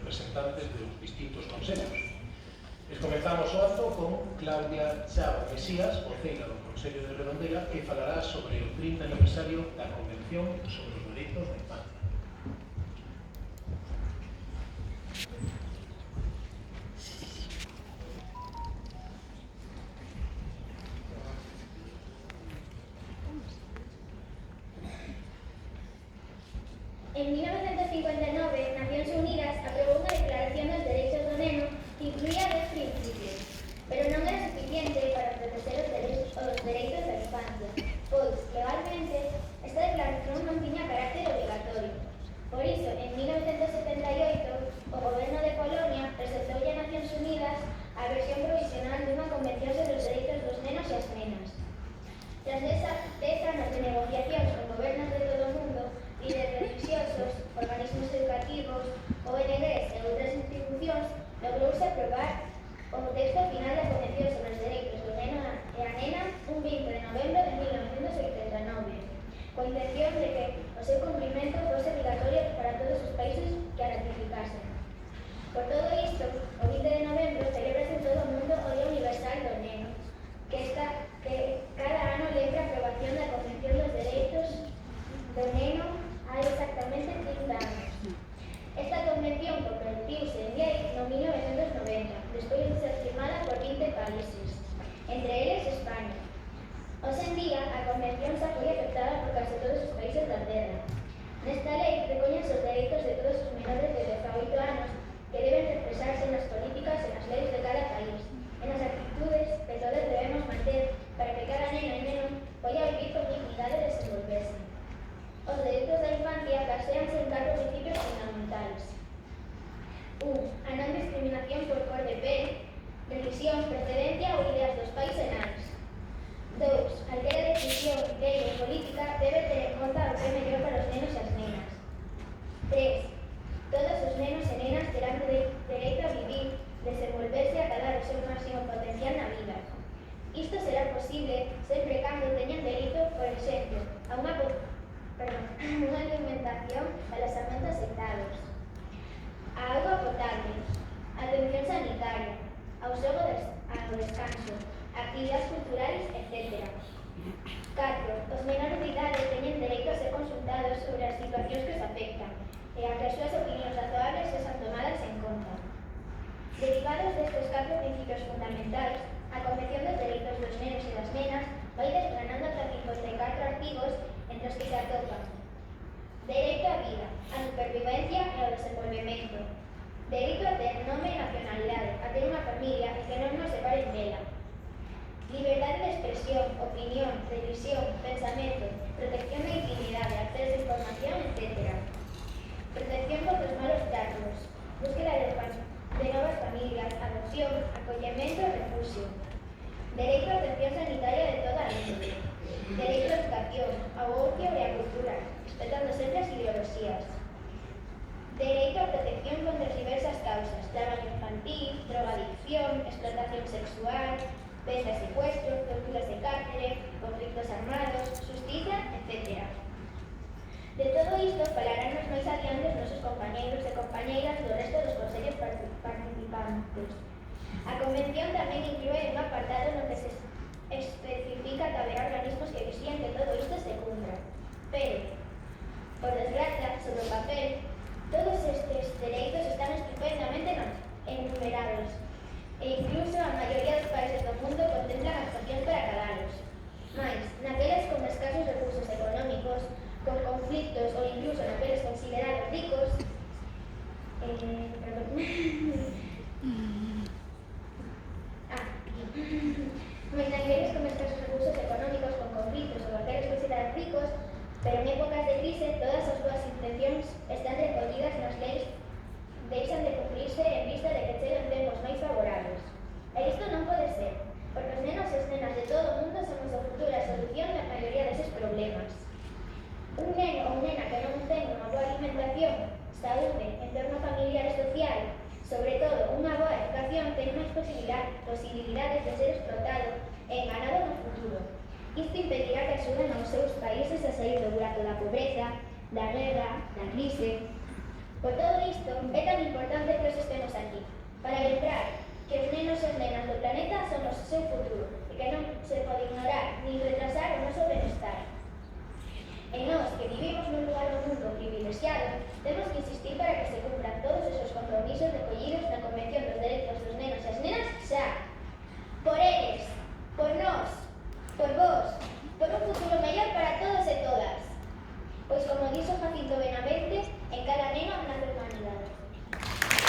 representantes dos distintos consellos. Comezamos o acto con Claudia Chao Mesías, voceira do Consello de Redondela, que falará sobre o 30 aniversario da Convención sobre os Dereitos da Infancia. En 1959, Nacións Unidas aprobou unha declaración dos derechos do neno que incluía 10 principios, pero non era suficiente para proteger os dereitos da infancia, pois, legalmente, esta declaración non tiña carácter obligatorio. Por iso, en 1978, o goberno de Polonia presentoulle a Nacións Unidas a versión provisional dunha convención sobre os dereitos dos nenos e as nenas. Tras 10 anos de negociacións con gobernos de todo o mundo, líderes religiosos, organismos educativos, ONGs e outras institucións, logrouse aprobar o texto final da Convención sobre os Dereitos do Neno e a Nena un 20 de novembro de 1989, coa intención de que o seu cumprimento fose obligatorio para todos os países que a ratificasen. Por todo isto, o 20 de novembro celebrase en todo o mundo o Día Universal do Neno, que cada ano lembra a aprobación da Convención dos Dereitos do Neno hai exactamente 30 anos. Esta convención convertiuse en lei no 1990, despois de ser firmada por 20 países, entre eles España. Hoxe en día, a convención xa foi aceptada por case todos os países da Terra. Nesta lei recoñen os dereitos de todos os menores de 18 anos que deben expresarse nas políticas e nas leis de cada país, e nas actitudes que todos debemos manter para que cada neno e neno poida vivir con dignidade e desenvolverse. Os dereitos da infancia baséanse en 4 principios fundamentales. 1. A non discriminación por cor de pel, religión, procedencia ou ideas dos pais e nais. 2. Calquera decisión, lei ou política debe ter en conta o que é mellor para os nenos e as nenas. 3. Todos os nenos e nenas terán dereito a vivir, desenvolverse e acalar o seu máximo potencial na vida. Isto será posible sempre cando teñan dereito, por exemplo, a unha alimentación e alojamentos aceptados, a auga potable, a atención sanitaria, ao descanso, actividades culturales, etc. 4. Os menores de idade teñen dereito a ser consultados sobre as situacións que os afectan e a que as súas opinións razoables sexan tomadas en conta. Derivados destes 4 principios fundamentales, a Convención dos Dereitos dos Nenos e das Nenas vai desgranando ata 54 artigos entre os que se atopan: dereito á vida, á supervivencia e ao desenvolvemento, dereito a ter nome e nacionalidade, a ter unha familia e que non nos separen dela, liberdade de expresión, opinión, religión, pensamento, protección da intimidade, acceso a información, etc. Protección contra os malos tratos, búsqueda de novas familias, adopción, acollemento e refugio, dereito á atención sanitaria de toda a índole, dereito á educación, ao ocio e á cultura, respetando sempre as ideoloxías, dereito á protección contra as diversas causas, traballo infantil, drogadicción, explotación sexual, venta e secuestro, torturas de cárcere, conflictos armados, justicia, etc. De todo isto falarán máis adiante os nosos compañeiros e compañeiras do resto dos consellos participantes. A Convención tamén inclúe un apartado no que se especifica que haberá organismos que vixian que todo isto se cumpra. Pero, por desgracia, sobre o papel, todos estes dereitos están estupendamente enumerados e incluso a maioría dos países do mundo contemplan actuacións para acadalos. Mais, naqueles con escasos recursos económicos, con conflictos ou incluso naqueles considerados ricos, mas naqueles con escasos recursos económicos, con conflictos ou aqueles considerados ricos, pero en épocas de crise todas as súas intencións están recollidas nas leis, deixan de cumprirse en vista de que cheguen tempos máis favorables. E isto non pode ser, porque os nenos e as nenas de todo o mundo somos o futuro e a solución da maioría deses problemas. Un neno ou nena que non ten unha boa alimentación, saúde, entorno familiar e social, sobre todo unha boa educación, ten máis posibilidades de ser explotado e enganado no futuro. Isto impedirá que axuden aos seus países a sair do burato da pobreza, da guerra, da crise. Por todo isto, é tan importante que vivimos nun lugar do mundo privilexiado, temos que insistir para que se